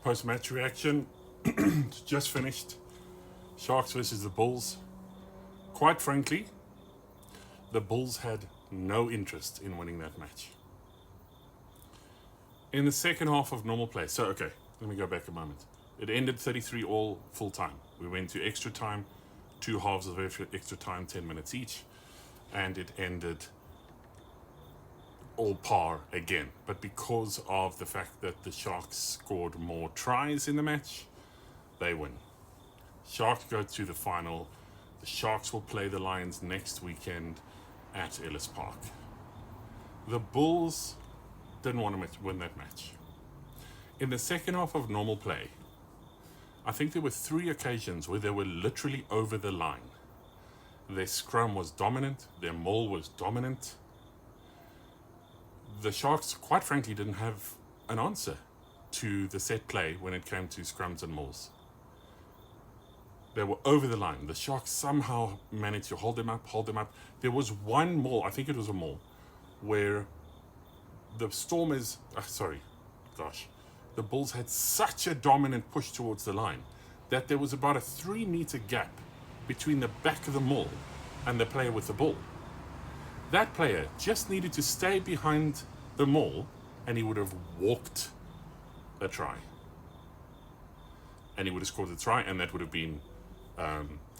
Post-match reaction. It's just finished. Sharks versus the Bulls. Quite frankly, the Bulls had no interest in winning that match. In the second half of normal play, so okay, let me go back a moment. It ended 33 all full time. We went to extra time, 2 halves of extra time, 10 minutes each, and it ended all par again. But because of the fact that the Sharks scored more tries in the match, they win. Sharks go to the final. The Sharks will play the Lions next weekend at Ellis Park. The Bulls didn't want to win that match. In the second half of normal play, I think there were 3 occasions where they were literally over the line. Their scrum was dominant, their maul was dominant. The Sharks, quite frankly, didn't have an answer to the set play when it came to scrums and mauls. They were over the line. The Sharks somehow managed to hold them up. There was one maul, I think it was a maul, where the Stormers, the Bulls had such a dominant push towards the line that there was about a 3-meter gap between the back of the maul and the player with the ball. That player just needed to stay behind the maul and he would have walked a try. And he would have scored the try, and that would have been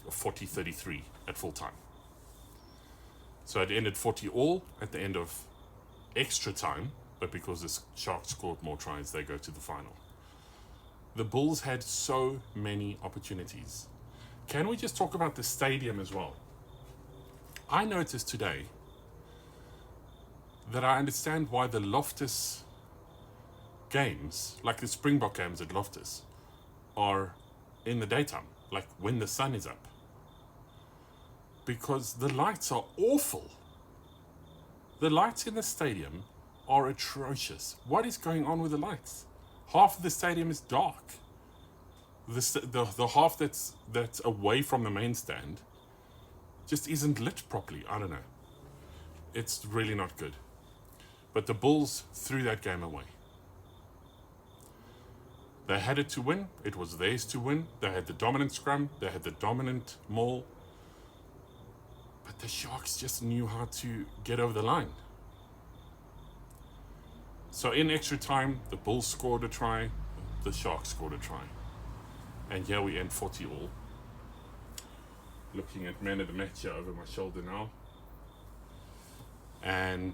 40-33 at full time. So it ended 40 all at the end of extra time, but because the Sharks scored more tries, they go to the final. The Bulls had so many opportunities. Can we just talk about the stadium as well? I noticed today that I understand why the Loftus games, like the Springbok games at Loftus, are in the daytime, like when the sun is up. Because the lights are awful. The lights in the stadium are atrocious. What is going on with the lights? Half of the stadium is dark. The half that's away from the main stand just isn't lit properly. I don't know. It's really not good. But the Bulls threw that game away. They had it to win. It was theirs to win. They had the dominant scrum. They had the dominant maul. But the Sharks just knew how to get over the line. So in extra time, the Bulls scored a try. The Sharks scored a try. And here we end 40 all. Looking at man of the match here over my shoulder now. And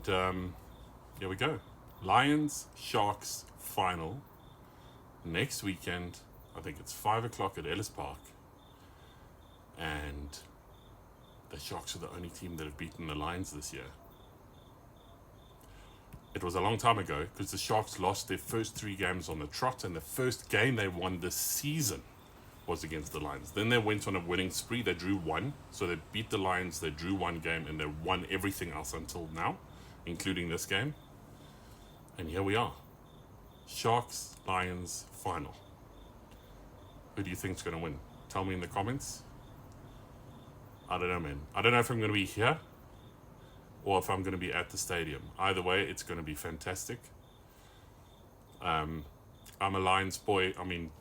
here we go. Lions, Sharks, final. Next weekend, I think it's 5 o'clock at Ellis Park. And the Sharks are the only team that have beaten the Lions this year. It was a long time ago because the Sharks lost their first 3 games on the trot, and the first game they won this season was against the Lions. Then they went on a winning spree. They drew 1. So they beat the Lions, they drew 1 game, and they won everything else until now, including this game. And here we are. Sharks, Lions, final. Who do you think is going to win? Tell me in the comments. I don't know, man. I don't know if I'm going to be here or if I'm going to be at the stadium. Either way, it's going to be fantastic. I'm a Lions boy. I mean,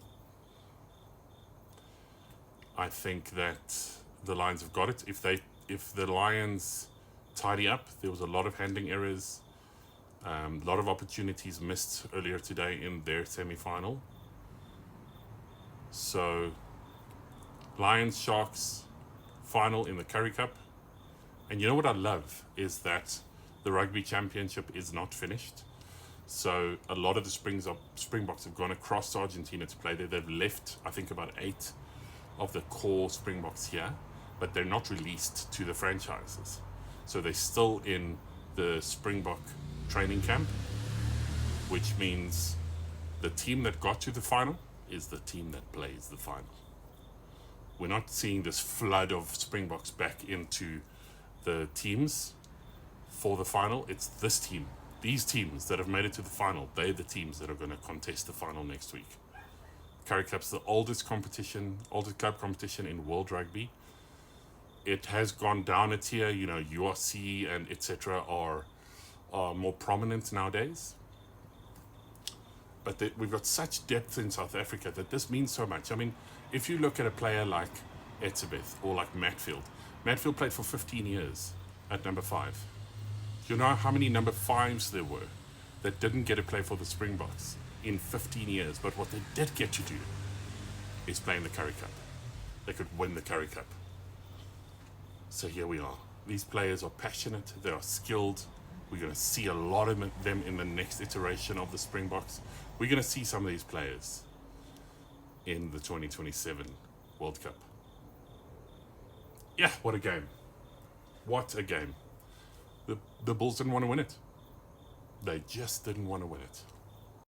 I think that the Lions have got it. If the Lions tidy up, there was a lot of handling errors. A lot of opportunities missed earlier today in their semi-final. So, Lions, Sharks, final in the Currie Cup. And you know what I love is that the Rugby Championship is not finished. So, a lot of the Springboks have gone across to Argentina to play there. They've left, I think, about 8 of the core Springboks here, but they're not released to the franchises. So, they're still in the Springbok training camp, which means the team that got to the final is the team that plays the final. We're not seeing this flood of Springboks back into the teams for the final. It's this team, these teams that have made it to the final. They're the teams that are going to contest the final next week. Currie Cup's the oldest club competition in world rugby. It has gone down a tier. You know, URC and etc. are more prominent nowadays. but we've got such depth in South Africa that this means so much. I mean, if you look at a player like Etzebeth or like Matfield played for 15 years at number 5. Do you know how many number 5s there were that didn't get to play for the Springboks in 15 years? But what they did get to do is play in the Currie Cup. They could win the Currie Cup. So here we are. These players are passionate, they are skilled. We're going to see a lot of them in the next iteration of the Springboks. We're going to see some of these players in the 2027 World Cup. Yeah, what a game. What a game. The Bulls didn't want to win it. They just didn't want to win it.